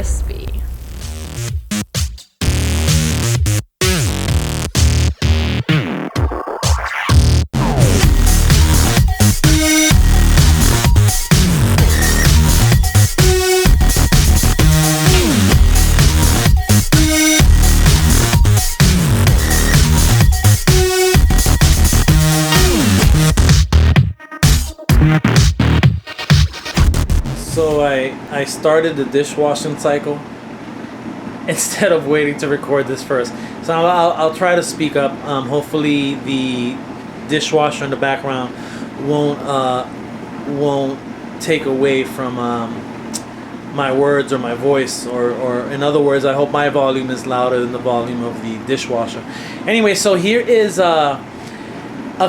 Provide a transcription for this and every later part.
crispy. So I started the dishwashing cycle instead of waiting to record this first. So I'll try to speak up. Hopefully the dishwasher in the background won't take away from my words or my voice, or in other words, I hope my volume is louder than the volume of the dishwasher. Anyway, so here is a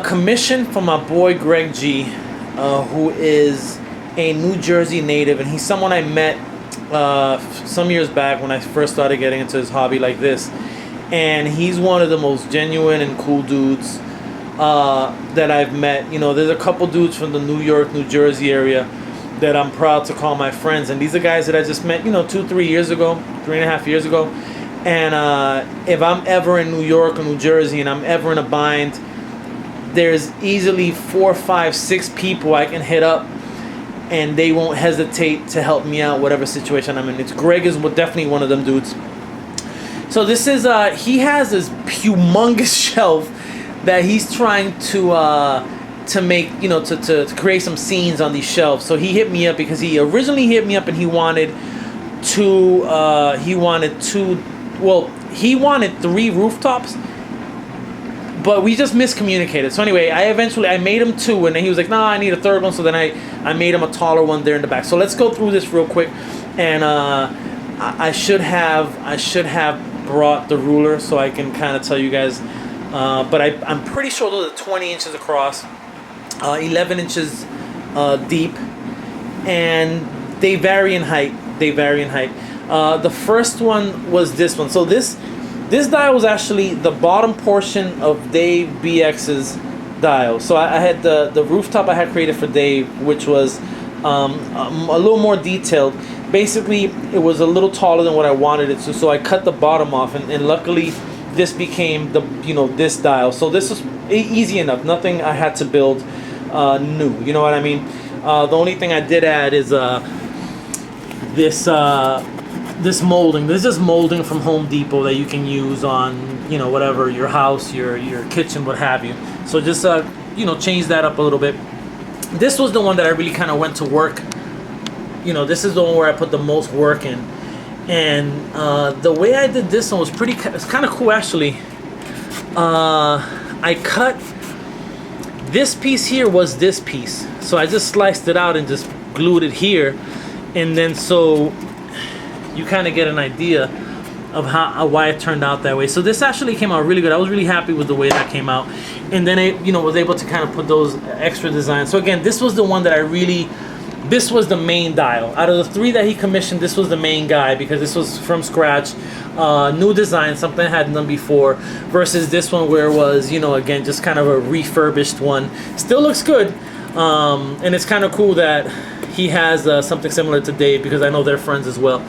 commission from my boy Greg G, who is a New Jersey native, and he's someone I met some years back when I first started getting into his hobby like this. And he's one of the most genuine and cool dudes that I've met. You know, there's a couple dudes from the New York, New Jersey area that I'm proud to call my friends, and these are guys that I just met, 2-3 years ago, 3.5 years ago. And if I'm ever in New York or New Jersey and I'm ever in a bind, there's easily 4, 5, 6 people I can hit up, and they won't hesitate to help me out, whatever situation I'm in. Greg is definitely one of them dudes. So this is, he has this humongous shelf that he's trying to make, to create some scenes on these shelves. So he hit me up because he originally hit me up and he wanted 3 rooftops, but we just miscommunicated. So anyway, I made him 2, and then he was like, "Nah, I need a 3rd one." So then I made him a taller one there in the back. So let's go through this real quick, and I should have brought the ruler so I can kind of tell you guys. But I'm pretty sure those are 20 inches across, 11 inches deep, and they vary in height. The first one was this one. So this dial was actually the bottom portion of Dave BX's dial. So I had the rooftop I had created for Dave, which was a little more detailed. Basically, it was a little taller than what I wanted it to, so I cut the bottom off, and luckily this became this dial. So this was easy enough. Nothing I had to build new. You know what I mean? The only thing I did add is this molding. This is molding from Home Depot that you can use on, whatever, your house, your kitchen, what have you. So just, change that up a little bit. This was the one that I really kind of went to work. This is the one where I put the most work in. And the way I did this one was it's kind of cool, actually. I cut, this piece here was this piece. So I just sliced it out and just glued it here. And then so you kind of get an idea of why it turned out that way. So this actually came out really good. I was really happy with the way that came out. And then it, was able to kind of put those extra designs. So again, this was the one that this was the main dial. Out of the 3 that he commissioned, this was the main guy because this was from scratch, new design, something I hadn't done before, versus this one where it was, again, just kind of a refurbished one. Still looks good. And it's kind of cool that he has something similar to Dave because I know they're friends as well.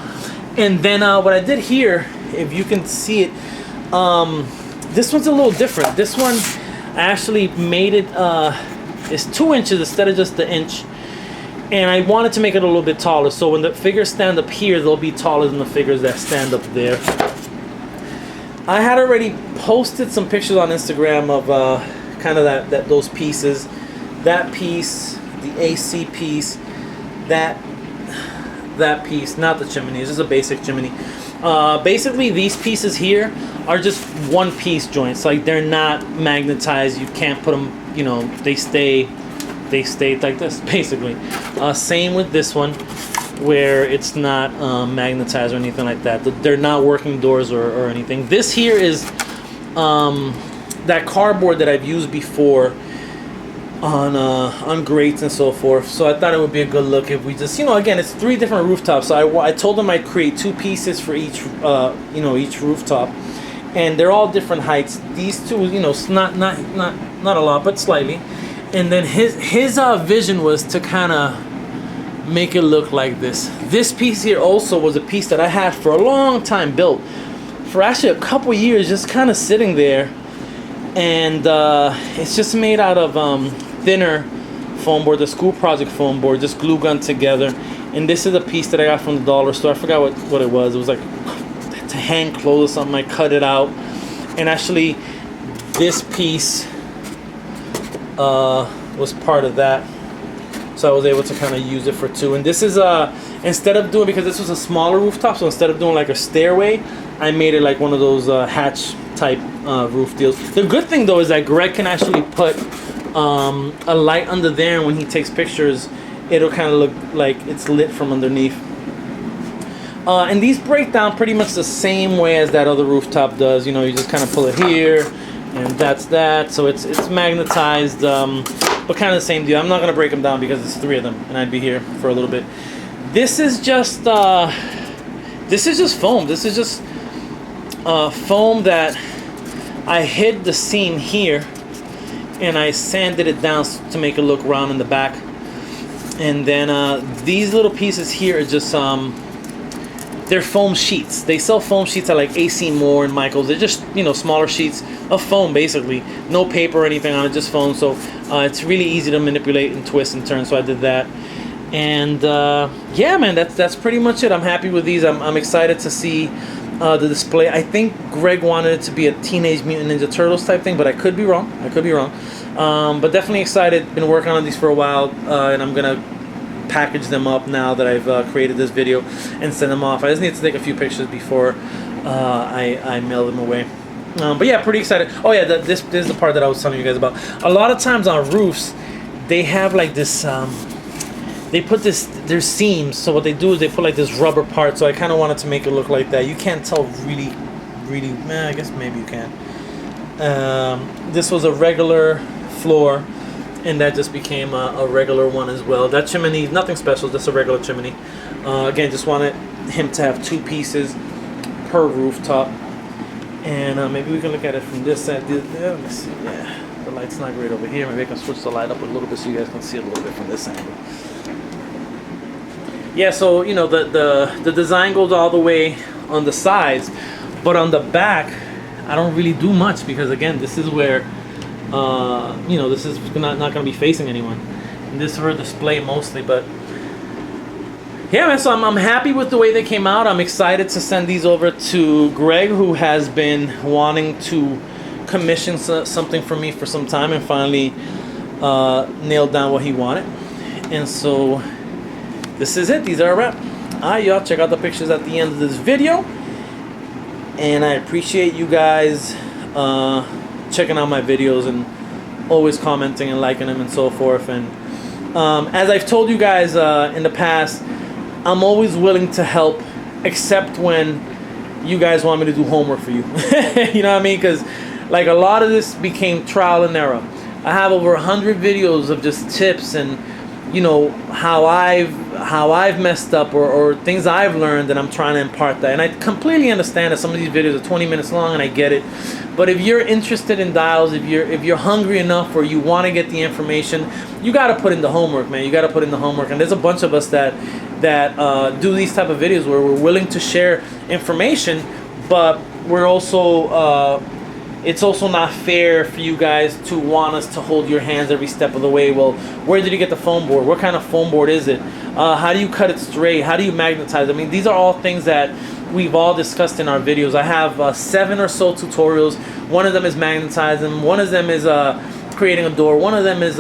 And then what I did here, if you can see it, this one's a little different. This one, I actually made it, it's 2 inches instead of just the inch. And I wanted to make it a little bit taller. So when the figures stand up here, they'll be taller than the figures that stand up there. I had already posted some pictures on Instagram of kind of those pieces. That piece, the AC piece, that piece, not the chimney, it's just a basic chimney. Basically these pieces here are just one piece joints, like they're not magnetized. You can't put them, they stay like this basically. Same with this one where it's not magnetized or anything like that. They're not working doors or anything. This here is that cardboard that I've used before on grates and so forth. So I thought it would be a good look if we just, again, it's 3 different rooftops. So I told them I'd create 2 pieces for each, each rooftop, and they're all different heights. These 2, not a lot, but slightly. And then his vision was to kind of make it look like this. This piece here also was a piece that I had for a long time, built for actually a couple years, just kind of sitting there. And it's just made out of thinner foam board, the school project foam board, just glue gun together. And this is a piece that I got from the dollar store. I forgot what it was. It was like to hang clothes or something. I cut it out, and actually this piece was part of that, so I was able to kind of use it for two. And this is instead of doing, because this was a smaller rooftop, so instead of doing like a stairway, I made it like one of those hatch type roof deals. The good thing though is that Greg can actually put a light under there, and when he takes pictures, it'll kind of look like it's lit from underneath. And these break down pretty much the same way as that other rooftop does. You know, you just kind of pull it here, and that's that. So it's magnetized, but kind of the same deal. I'm not gonna break them down because it's 3 of them, and I'd be here for a little bit. This is just foam. This is just foam that I hid the seam here, and I sanded it down to make it look round in the back. And then these little pieces here are just they're foam sheets. They sell foam sheets at like AC Moore and Michaels. They're just, you know, smaller sheets of foam, basically. No paper or anything on it, just foam. So it's really easy to manipulate and twist and turn. So I did that. And yeah, man, that's pretty much it. I'm happy with these. I'm excited to see the display. I think Greg wanted it to be a Teenage Mutant Ninja Turtles type thing, but I could be wrong. But definitely excited. Been working on these for a while, and I'm gonna package them up now that I've created this video and send them off. I just need to take a few pictures before I mail them away. But yeah, pretty excited. Oh yeah, this is the part that I was telling you guys about. A lot of times on roofs, they have like this. They put there's seams. So what they do is they put like this rubber part. So I kind of wanted to make it look like that. You can't tell really. I guess maybe you can. This was a regular floor, and that just became a regular one as well. That chimney, nothing special, just a regular chimney. Again, just wanted him to have 2 pieces per rooftop. And maybe we can look at it from this side. Let me see. Yeah, the light's not great over here. Maybe I can switch the light up a little bit so you guys can see a little bit from this angle. Yeah, so you know the design goes all the way on the sides, but on the back, I don't really do much because again, this is where you know, this is not going to be facing anyone. And this is for display mostly, but yeah, man. So I'm happy with the way they came out. I'm excited to send these over to Greg, who has been wanting to commission something for me for some time, and finally nailed down what he wanted. And so this is it. These are a wrap. Alright, y'all, check out the pictures at the end of this video, and I appreciate you guys checking out my videos and always commenting and liking them and so forth. And as I've told you guys in the past, I'm always willing to help, except when you guys want me to do homework for you. You know what I mean? Because like a lot of this became trial and error. I have over 100 videos of just tips and, you know, how I've messed up or things I've learned, and I'm trying to impart that. And I completely understand that some of these videos are 20 minutes long, and I get it. But if you're interested in dials, if you're hungry enough or you want to get the information, you got to put in the homework, man. You got to put in the homework. And there's a bunch of us that do these type of videos where we're willing to share information, but we're also it's also not fair for you guys to want us to hold your hands every step of the way. Well, where did you get the foam board? What kind of foam board is it? How do you cut it straight? How do you magnetize? I mean, these are all things that we've all discussed in our videos. I have 7 or so tutorials. One of them is magnetizing. One of them is creating a door. One of them is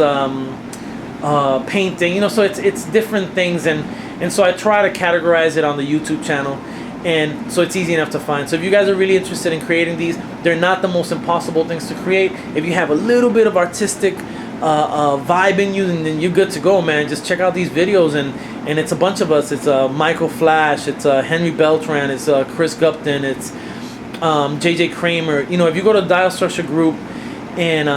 painting. You know, so it's different things, and so I try to categorize it on the YouTube channel. And so it's easy enough to find. So if you guys are really interested in creating these, they're not the most impossible things to create. If you have a little bit of artistic vibe in you, then you're good to go, man. Just check out these videos, and it's a bunch of us. It's Michael Flash, it's Henry Beltran, it's Chris Gupton, it's JJ Kramer. You know, if you go to Dial Structure group in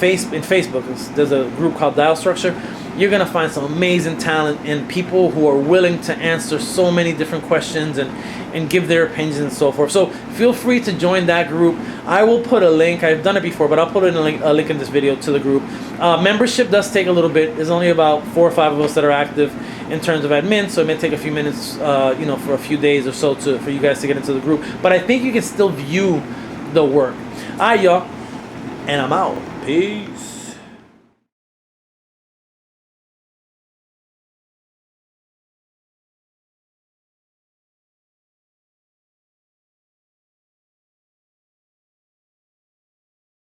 Facebook, there's a group called Dial Structure. you're gonna find some amazing talent and people who are willing to answer so many different questions and give their opinions and so forth. So feel free to join that group. I will put a link. I've done it before, but I'll put a link in this video to the group. Membership does take a little bit. There's only about 4 or 5 of us that are active in terms of admin, so it may take a few minutes, for a few days or so for you guys to get into the group. But I think you can still view the work. All right, y'all, and I'm out. Peace.